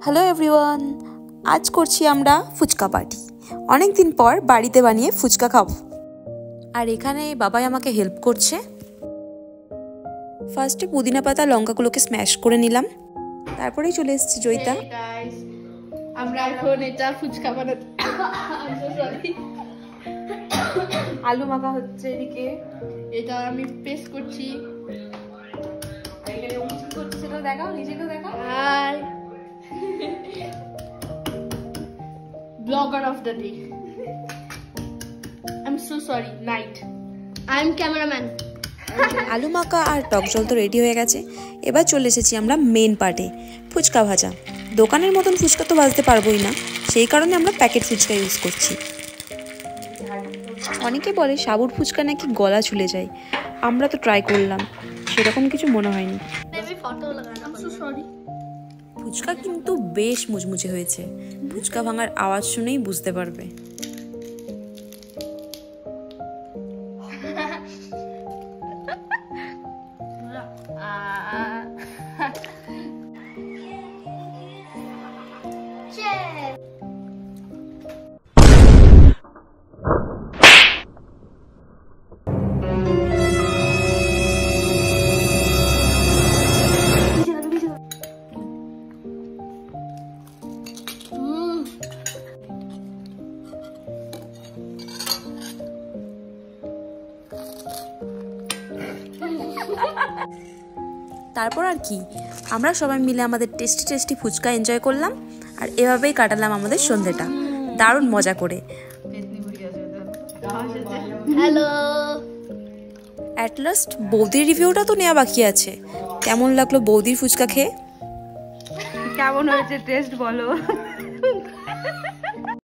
Hello everyone, আজ করছি আমরা ফুচকা পার্টি। অনেক দিন পর বাড়িতে বানিয়ে ফুচকা খাবো। আর এখানে বাবাই আমাকে হেল্প করছে। ফার্স্টে পুদিনা পাতা লঙ্কাগুলোকে স্ম্যাশ করে নিলাম, তারপরেই চলে এসেছি জয়িতা। আমরা এখন এটা ফুচকা বানাতে আলু মাখা হচ্ছে, এদিকে এটা আমি পেস্ট করছি। সেটা দেখাও, নিজেকেও দেখাও। Hi vlogger of the day. I am so sorry night, I am cameraman. আলু মাখা আর টক জল তো রেডি হয়ে গেছে। এবার চলে এসেছি আমরা মেন পার্টে, ফুচকা ভাজা। দোকানের মতন ফুচকা তো ভাজতে পারবোই না, সেই কারণে আমরা প্যাকেট ফুচকা ইউজ করছি। অনেকে বলে সাবুর ফুচকা নাকি গলা ঝুলে যায়, আমরা তো ট্রাই করলাম, সেরকম কিছু মনে হয়নি। ফুচকা কিন্তু বেশ মুচমুচে হয়েছে, ফুচকা ভাঙার আওয়াজ শুনেই বুঝতে পারবে। তারপর আর কি, আমরা সবাই মিলে আমাদের টেস্টি টেস্টি ফুচকা এনজয় করলাম, আর এভাবেই কাটালাম আমাদের সন্ধ্যেটা দারুণ মজা করে। হ্যালো, অ্যাট লাস্ট বৌদির রিভিউটা তো নেওয়া বাকি আছে। কেমন লাগলো বৌদির ফুচকা খেয়ে? কেমন হয়েছে টেস্ট বলো?